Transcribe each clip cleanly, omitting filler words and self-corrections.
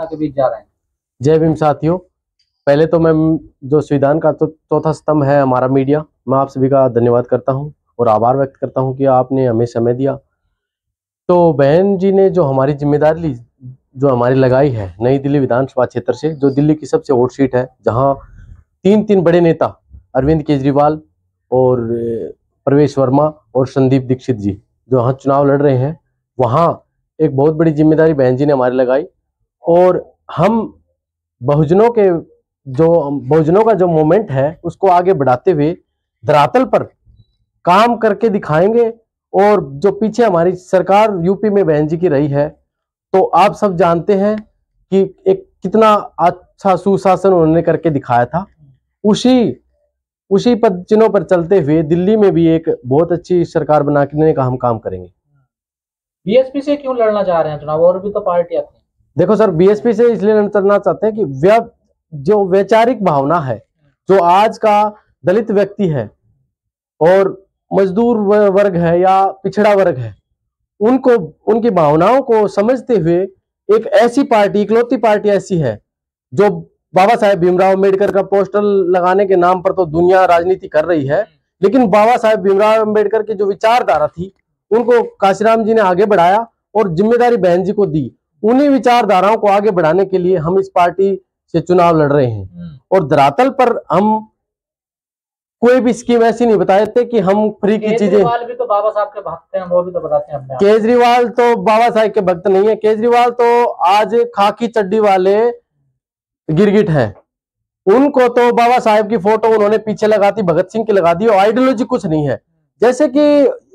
के बीच जा रहे हैं। जय भीम साथियों, पहले तो मैं जो संविधान का चौथा स्तंभ है हमारा मीडिया, मैं आप सभी का धन्यवाद करता हूं और आभार व्यक्त करता हूं कि आपने हमें समय दिया। तो बहन जी ने जो हमारी जिम्मेदारी ली, जो हमारी लगाई है नई दिल्ली विधानसभा क्षेत्र से, जो दिल्ली की सबसे हॉट सीट है, जहां तीन बड़े नेता अरविंद केजरीवाल और प्रवेश वर्मा और संदीप दीक्षित जी जो यहाँ चुनाव लड़ रहे हैं, वहाँ एक बहुत बड़ी जिम्मेदारी बहन जी ने हमारी लगाई। और हम बहुजनों का जो मोमेंट है उसको आगे बढ़ाते हुए धरातल पर काम करके दिखाएंगे। और जो पीछे हमारी सरकार यूपी में बहन जी की रही है, तो आप सब जानते हैं कि एक कितना अच्छा सुशासन उन्होंने करके दिखाया था। उसी पद चिन्हों पर चलते हुए दिल्ली में भी एक बहुत अच्छी सरकार बनाने का हम काम करेंगे। बीएसपी से क्यों लड़ना चाह रहे हैं चुनाव? और भी तो पार्टियां थी। देखो सर, बीएसपी से इसलिए लड़ना चाहते हैं कि जो वैचारिक भावना है, जो आज का दलित व्यक्ति है और मजदूर वर्ग है या पिछड़ा वर्ग है, उनको उनकी भावनाओं को समझते हुए एक ऐसी पार्टी, इकलौती पार्टी ऐसी है जो बाबा साहेब भीमराव अम्बेडकर का पोस्टर लगाने के नाम पर तो दुनिया राजनीति कर रही है, लेकिन बाबा साहेब भीमराव अम्बेडकर की जो विचारधारा थी उनको काशीराम जी ने आगे बढ़ाया और जिम्मेदारी बहन जी को दी। उन्हीं विचारधाराओं को आगे बढ़ाने के लिए हम इस पार्टी से चुनाव लड़ रहे हैं। और धरातल पर हम कोई भी स्कीम ऐसी नहीं बताते कि हम फ्री की चीजें। केजरीवाल भी तो बाबा साहब के भक्त हैं, वो भी तो बताते हैं अपने। केजरीवाल तो बाबा साहेब के भक्त नहीं है, केजरीवाल तो आज खाकी चड्डी वाले गिरगिट है। उनको तो बाबा साहेब की फोटो उन्होंने पीछे लगा दी, भगत सिंह की लगा दी, और आइडियोलॉजी कुछ नहीं है। जैसे कि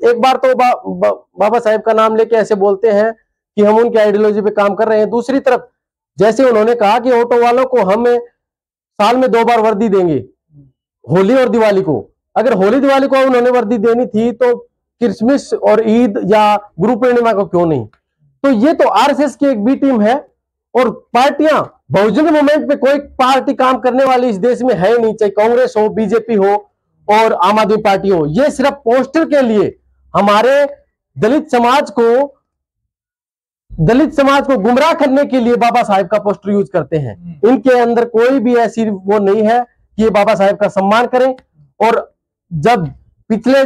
एक बार तो बाबा साहेब का नाम लेके ऐसे बोलते हैं कि हम उनकी आइडियोलॉजी पे काम कर रहे हैं, दूसरी तरफ जैसे उन्होंने कहा कि ऑटो वालों को हम साल में 2 बार वर्दी देंगे, होली और दिवाली को। अगर होली दिवाली को उन्होंने वर्दी देनी थी तो क्रिसमस और ईद या गुरु पूर्णिमा को क्यों नहीं? तो ये तो आरएसएस की एक बी टीम है। और पार्टियां, बहुजन मूवमेंट पे कोई पार्टी काम करने वाली इस देश में है ही नहीं, चाहे कांग्रेस हो, बीजेपी हो और आम आदमी पार्टी हो। ये सिर्फ पोस्टर के लिए हमारे दलित समाज को गुमराह करने के लिए बाबा साहेब का पोस्टर यूज करते हैं। इनके अंदर कोई भी ऐसी वो नहीं है कि ये बाबा साहेब का सम्मान करें। और जब पिछले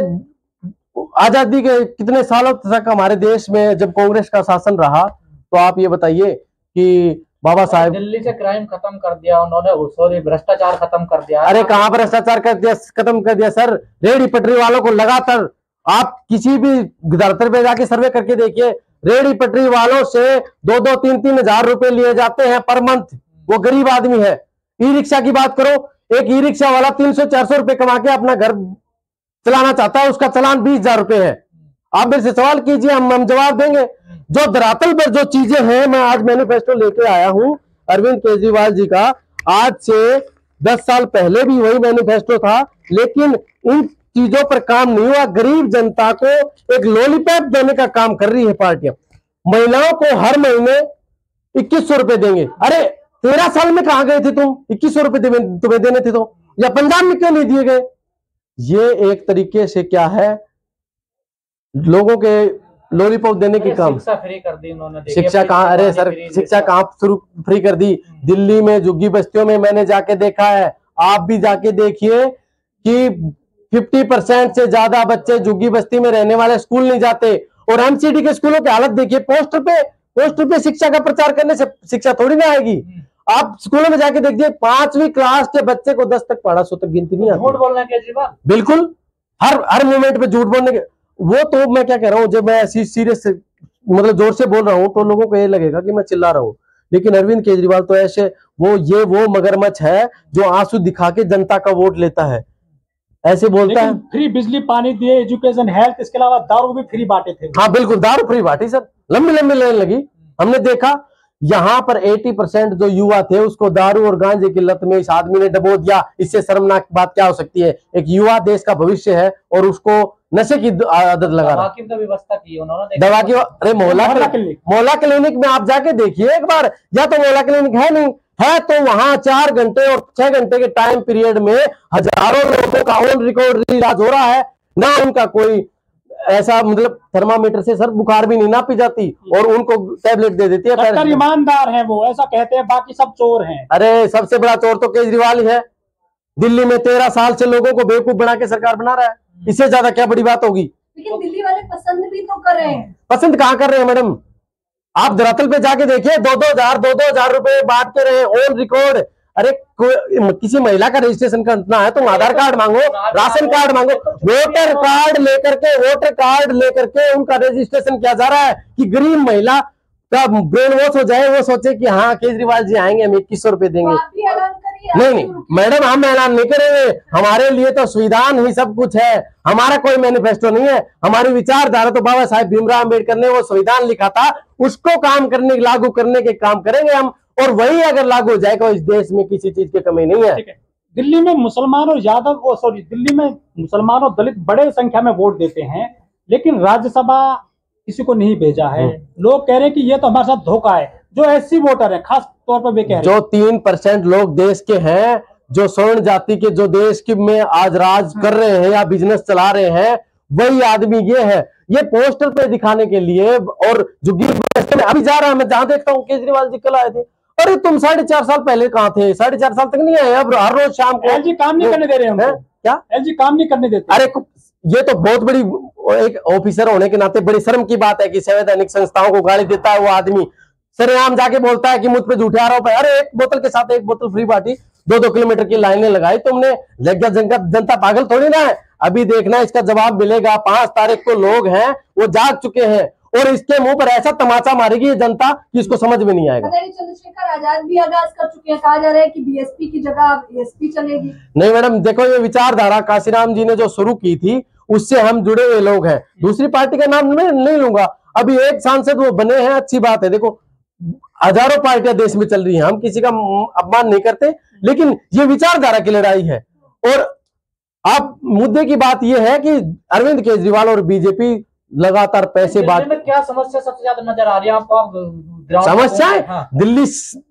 आजादी के कितने सालों तक हमारे देश में जब कांग्रेस का शासन रहा, तो आप ये बताइए कि बाबा साहेब दिल्ली से क्राइम खत्म कर दिया उन्होंने, सॉरी भ्रष्टाचार खत्म कर दिया। अरे कहां भ्रष्टाचार खत्म कर दिया सर? रेहड़ी पटरी वालों को लगातार, आप किसी भी धरती पे जाके सर्वे करके देखिए, रेहड़ी पटरी वालों से 2-2, 3-3 हजार रुपए लिए जाते हैं पर मंथ। वो गरीब आदमी है। ई रिक्शा की बात करो, एक ई रिक्शा वाला 300-400 रुपए कमा के अपना घर चलाना चाहता है, उसका चालान 20,000 रुपए है। आप मेरे से सवाल कीजिए, हम जवाब देंगे। जो धरातल पर जो चीजें हैं, मैं आज मैनिफेस्टो लेके आया हूं अरविंद केजरीवाल जी का। आज से 10 साल पहले भी वही मैनिफेस्टो था, लेकिन इन चीजों पर काम नहीं हुआ। गरीब जनता को एक लॉलीपॉप देने का काम कर रही है पार्टियां। महिलाओं को हर महीने 2100 रुपए देंगे। अरे 13 साल में कहां गए थे तुम? 2100 रुपए तुम्हें देने थे तो, या पंजाब में क्यों नहीं दिए गए? ये एक तरीके से क्या है, लोगों के लॉलीपॉप देने की काम। शिक्षा फ्री कर दी उन्होंने। शिक्षा कहाँ? अरे सर, शिक्षा कहाँ फ्री कर दी? दिल्ली में झुग्गी बस्तियों में मैंने जाके देखा है, आप भी जाके देखिए कि 50% से ज्यादा बच्चे झुग्गी बस्ती में रहने वाले स्कूल नहीं जाते। और एमसीडी के स्कूलों की हालत देखिए, पोस्टर पे शिक्षा का प्रचार करने से शिक्षा थोड़ी ना आएगी। आप स्कूलों में जाके देखिए, 5वीं क्लास के बच्चे को 10 तक पढ़ा, 100 तक गिनती नहीं आती। झूठ बोलना केजरीवाल, बिल्कुल हर मोमेंट पे झूठ बोलने के। वो तो मैं क्या कह रहा हूँ, जब मैं ऐसी सीरियस मतलब जोर से बोल रहा हूँ तो लोगों को ये लगेगा कि मैं चिल्ला रहा हूँ, लेकिन अरविंद केजरीवाल तो ऐसे वो मगरमच्छ है जो आंसू दिखा के जनता का वोट लेता है, ऐसे बोलता है। फ्री बिजली पानी दिए, एजुकेशन, हेल्थ, इसके अलावा दारू भी फ्री बांटे थे। हाँ बिल्कुल, दारू फ्री बांटी सर, लंबी लाइन लगी। हमने देखा यहाँ पर 80% जो युवा थे उसको दारू और गांजे की लत में इस आदमी ने डबो दिया। इससे शर्मनाक बात क्या हो सकती है? एक युवा देश का भविष्य है और उसको नशे की आदत लगा रहा। की व्यवस्था की उन्होंने, दवा की। अरे मोहल्ला क्लिनिक में आप जाके देखिए एक बार, या तो मोहल्ला क्लिनिक है नहीं है तो वहां 4 घंटे और 6 घंटे के टाइम पीरियड में हजारों लोगों का ऑन रिकॉर्ड इलाज हो रहा है। ना उनका कोई ऐसा मतलब थर्मामीटर से सर बुखार भी नहीं नापी जाती और उनको टैबलेट दे देती है। डॉक्टर ईमानदार है वो, ऐसा कहते हैं, बाकी सब चोर हैं। अरे सबसे बड़ा चोर तो केजरीवाल ही है। दिल्ली में 13 साल से लोगों को बेवकूफ बना के सरकार बना रहा है, इससे ज्यादा क्या बड़ी बात होगी। लेकिन दिल्ली वाले पसंद भी तो कर रहे हैं। पसंद कहाँ कर रहे हैं मैडम, आप धरातल पे जाके देखिए, 2-2 हजार रुपए बांट के रहे ऑन रिकॉर्ड। अरे किसी महिला का रजिस्ट्रेशन करना है तुम आधार कार्ड मांगो, राशन कार्ड मांगो, वोटर कार्ड लेकर के उनका रजिस्ट्रेशन किया जा रहा है कि गरीब महिला का ब्रेन वॉश हो जाए, वो सोचे कि हाँ केजरीवाल जी आएंगे हम 2100 रुपए देंगे। आप भी ऐलान करिए। नहीं मैडम, हम ऐलान नहीं करेंगे, हमारे लिए तो संविधान ही सब कुछ है, हमारा कोई मैनिफेस्टो नहीं है। हमारी विचारधारा तो बाबा साहेब भीमराव अम्बेडकर ने वो संविधान लिखा था, उसको काम करने लागू करने के काम करेंगे हम, और वही अगर लागू हो जाएगा इस देश में किसी चीज की कमी नहीं है। दिल्ली में मुसलमान और यादव, सॉरी, दिल्ली में मुसलमान और दलित बड़े संख्या में वोट देते हैं, लेकिन राज्यसभा किसी को नहीं भेजा है। लोग कह रहे हैं कि ये तो हमारे साथ धोखा है। जो एससी वोटर है खास तौर पर वे कह रहे हैं, जो 3% लोग देश के हैं, जो स्वर्ण जाति के, जो देश के में आज राज कर रहे हैं या बिजनेस चला रहे हैं, वही आदमी ये है। ये पोस्टर पे दिखाने के लिए, और जो अभी जा रहा है, मैं जहां देखता हूँ केजरीवाल जी कल आए थे, अरे तुम 4.5 साल पहले कहाँ थे, 4.5 साल तक नहीं आए, अब हर रोज शाम को। एलजी काम नहीं करने दे रहे हैं क्या, एलजी काम नहीं करने देते। अरे ये तो बहुत बड़ी, एक ऑफिसर होने के नाते बड़ी शर्म की बात है कि संवैधानिक संस्थाओं को गाली देता है वो आदमी, सरेआम जाके बोलता है कि मुझ पे झूठे आरोप है। अरे एक बोतल के साथ एक बोतल फ्री बांटी, 2-2 किलोमीटर की लाइनें लगाई तुमने, जनता पागल थोड़ी ना है। अभी देखना इसका जवाब मिलेगा। 5 तारीख को लोग हैं वो जाग चुके हैं, और इसके मुंह पर ऐसा तमाचा मारेगी ये जनता कि इसको समझ में नहीं आएगा। चंद्रशेखर आजाद भी आगाज कर चुके हैं, कहा जा रहा है कि बीएसपी की जगह एसपी चलेगी। नहीं मैडम, देखो ये विचारधारा काशीराम जी ने जो शुरू की थी, उससे हम जुड़े हुए लोग हैं। दूसरी पार्टी का नाम मैं नहीं लूंगा, अभी एक सांसद वो बने हैं, अच्छी बात है। देखो हजारों पार्टियां देश में चल रही हैं, हम किसी का अपमान नहीं करते, लेकिन ये विचारधारा की लड़ाई है। और अब मुद्दे की बात यह है कि अरविंद केजरीवाल और बीजेपी लगातार पैसे बांट। क्या समस्या सबसे ज्यादा नजर आ रही है आपको? समस्या है, हाँ। दिल्ली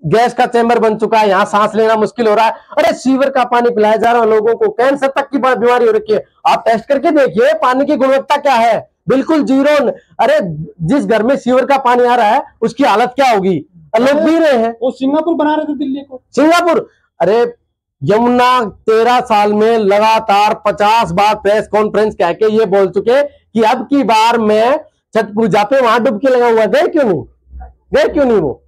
गैस का चैम्बर बन चुका है, यहाँ सांस लेना मुश्किल हो रहा है। अरे सीवर का पानी पिलाया जा रहा है लोगों को, कैंसर तक की बीमारी हो रखी है। आप टेस्ट करके देखिए पानी की गुणवत्ता क्या है, बिल्कुल जीरो। अरे जिस घर में सीवर का पानी आ रहा है उसकी हालत क्या होगी, लोग पी रहे हैं। वो सिंगापुर बना रहे थे दिल्ली को, सिंगापुर। अरे यमुना 13 साल में लगातार 50 बार प्रेस कॉन्फ्रेंस कह के ये बोल चुके कि अब की बार मैं छठ पूजा पे वहां डुबकी लगा हुआ, गए क्यों नहीं वो?